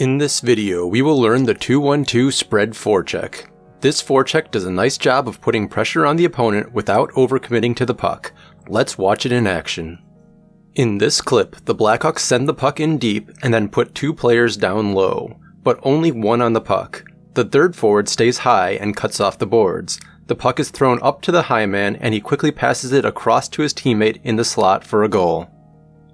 In this video, we will learn the 2-1-2 spread forecheck. This forecheck does a nice job of putting pressure on the opponent without overcommitting to the puck. Let's watch it in action. In this clip, the Blackhawks send the puck in deep and then put two players down low, but only one on the puck. The third forward stays high and cuts off the boards. The puck is thrown up to the high man and he quickly passes it across to his teammate in the slot for a goal.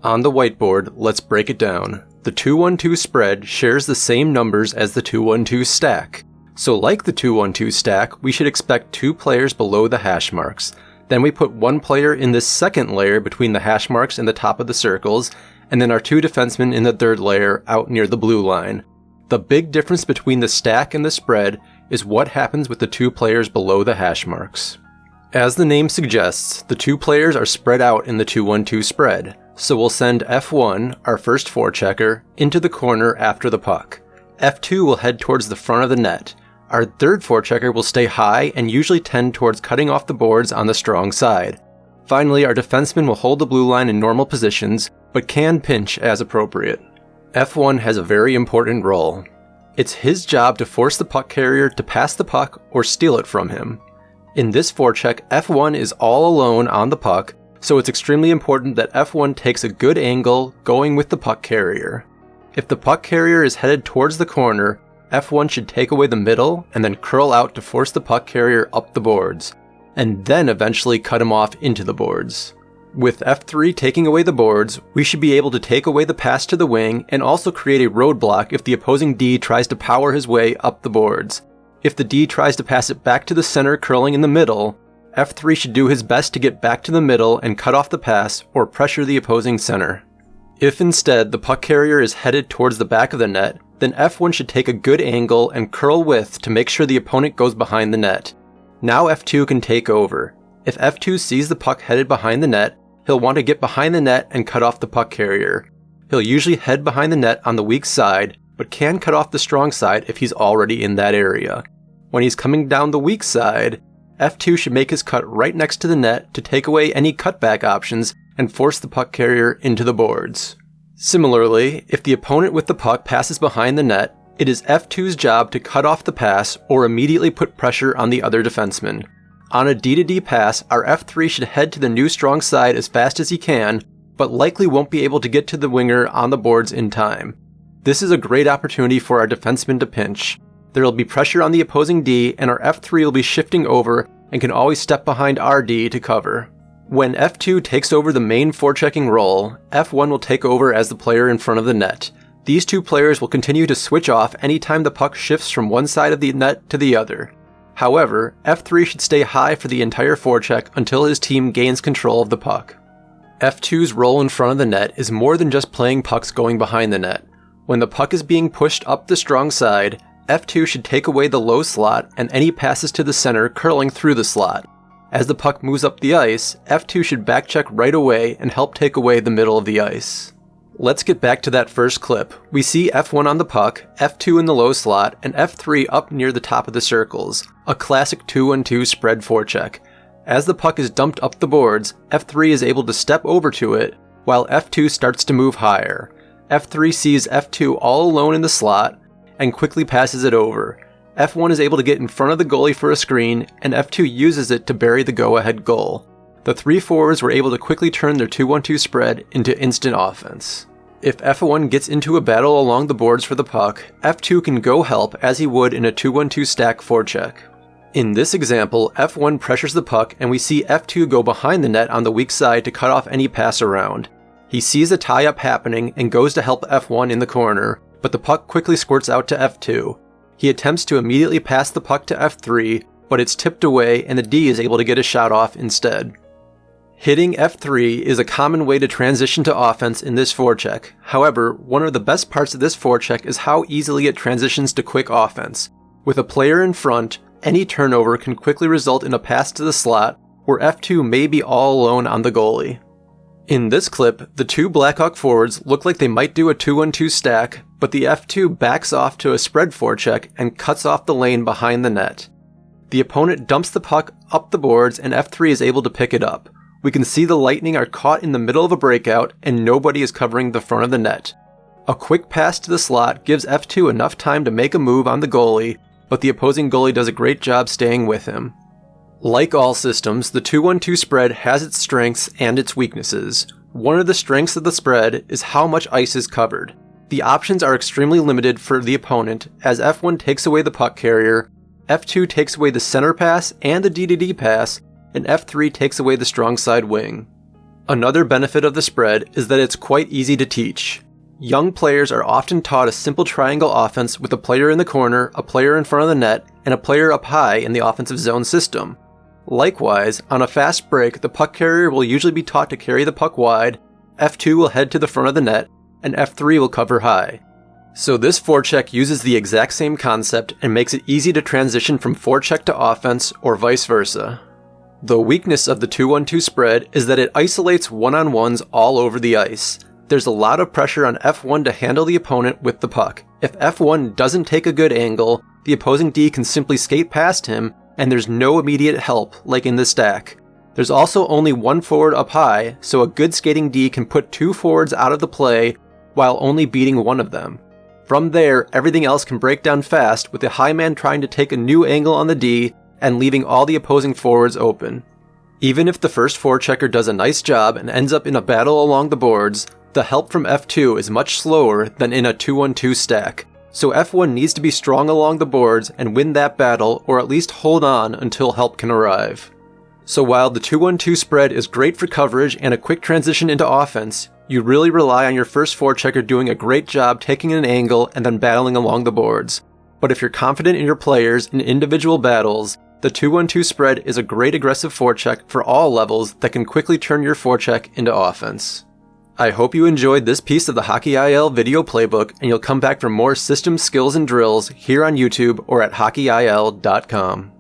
On the whiteboard, let's break it down. The 2-1-2 spread shares the same numbers as the 2-1-2 stack. So like the 2-1-2 stack, we should expect two players below the hash marks. Then we put one player in this second layer between the hash marks and the top of the circles, and then our two defensemen in the third layer out near the blue line. The big difference between the stack and the spread is what happens with the two players below the hash marks. As the name suggests, the two players are spread out in the 2-1-2 spread. So we'll send F1, our first forechecker, into the corner after the puck. F2 will head towards the front of the net. Our third forechecker will stay high and usually tend towards cutting off the boards on the strong side. Finally, our defenseman will hold the blue line in normal positions, but can pinch as appropriate. F1 has a very important role. It's his job to force the puck carrier to pass the puck or steal it from him. In this forecheck, F1 is all alone on the puck, so it's extremely important that F1 takes a good angle going with the puck carrier. If the puck carrier is headed towards the corner, F1 should take away the middle and then curl out to force the puck carrier up the boards, and then eventually cut him off into the boards. With F3 taking away the boards, we should be able to take away the pass to the wing and also create a roadblock if the opposing D tries to power his way up the boards. If the D tries to pass it back to the center curling in the middle, F3 should do his best to get back to the middle and cut off the pass or pressure the opposing center. If instead the puck carrier is headed towards the back of the net, then F1 should take a good angle and curl width to make sure the opponent goes behind the net. Now F2 can take over. If F2 sees the puck headed behind the net, he'll want to get behind the net and cut off the puck carrier. He'll usually head behind the net on the weak side, but can cut off the strong side if he's already in that area. When he's coming down the weak side, F2 should make his cut right next to the net to take away any cutback options and force the puck carrier into the boards. Similarly, if the opponent with the puck passes behind the net, it is F2's job to cut off the pass or immediately put pressure on the other defenseman. On a D-to-D pass, our F3 should head to the new strong side as fast as he can, but likely won't be able to get to the winger on the boards in time. This is a great opportunity for our defenseman to pinch. There will be pressure on the opposing D, and our F3 will be shifting over and can always step behind our D to cover. When F2 takes over the main forechecking role, F1 will take over as the player in front of the net. These two players will continue to switch off anytime the puck shifts from one side of the net to the other. However, F3 should stay high for the entire forecheck until his team gains control of the puck. F2's role in front of the net is more than just playing pucks going behind the net. When the puck is being pushed up the strong side, F2 should take away the low slot and any passes to the center curling through the slot. As the puck moves up the ice, F2 should backcheck right away and help take away the middle of the ice. Let's get back to that first clip. We see F1 on the puck, F2 in the low slot, and F3 up near the top of the circles. A classic 2-1-2 spread forecheck. As the puck is dumped up the boards, F3 is able to step over to it, while F2 starts to move higher. F3 sees F2 all alone in the slot, and quickly passes it over. F1 is able to get in front of the goalie for a screen, and F2 uses it to bury the go-ahead goal. The three forwards were able to quickly turn their 2-1-2 spread into instant offense. If F1 gets into a battle along the boards for the puck, F2 can go help as he would in a 2-1-2 stack forecheck. In this example, F1 pressures the puck and we see F2 go behind the net on the weak side to cut off any pass around. He sees a tie-up happening and goes to help F1 in the corner, but the puck quickly squirts out to F2. He attempts to immediately pass the puck to F3, but it's tipped away and the D is able to get a shot off instead. Hitting F3 is a common way to transition to offense in this forecheck. However, one of the best parts of this forecheck is how easily it transitions to quick offense. With a player in front, any turnover can quickly result in a pass to the slot, where F2 may be all alone on the goalie. In this clip, the two Blackhawk forwards look like they might do a 2-1-2 stack, but the F2 backs off to a spread forecheck and cuts off the lane behind the net. The opponent dumps the puck up the boards and F3 is able to pick it up. We can see the Lightning are caught in the middle of a breakout and nobody is covering the front of the net. A quick pass to the slot gives F2 enough time to make a move on the goalie, but the opposing goalie does a great job staying with him. Like all systems, the 2-1-2 spread has its strengths and its weaknesses. One of the strengths of the spread is how much ice is covered. The options are extremely limited for the opponent, as F1 takes away the puck carrier, F2 takes away the center pass and the D-to-D pass, and F3 takes away the strong side wing. Another benefit of the spread is that it's quite easy to teach. Young players are often taught a simple triangle offense with a player in the corner, a player in front of the net, and a player up high in the offensive zone system. Likewise, on a fast break, the puck carrier will usually be taught to carry the puck wide, F2 will head to the front of the net, and F3 will cover high. So this forecheck uses the exact same concept and makes it easy to transition from forecheck to offense or vice versa. The weakness of the 2-1-2 spread is that it isolates one-on-ones all over the ice. There's a lot of pressure on F1 to handle the opponent with the puck. If F1 doesn't take a good angle, the opposing D can simply skate past him, and there's no immediate help, like in the stack. There's also only one forward up high, so a good skating D can put two forwards out of the play while only beating one of them. From there, everything else can break down fast, with the high man trying to take a new angle on the D and leaving all the opposing forwards open. Even if the first forechecker does a nice job and ends up in a battle along the boards, the help from F2 is much slower than in a 2-1-2 stack, so F1 needs to be strong along the boards and win that battle, or at least hold on until help can arrive. So while the 2-1-2 spread is great for coverage and a quick transition into offense, you really rely on your first forechecker doing a great job taking an angle and then battling along the boards. But if you're confident in your players in individual battles, the 2-1-2 spread is a great aggressive forecheck for all levels that can quickly turn your forecheck into offense. I hope you enjoyed this piece of the HockeyIL video playbook, and you'll come back for more system skills and drills here on YouTube or at HockeyIL.com.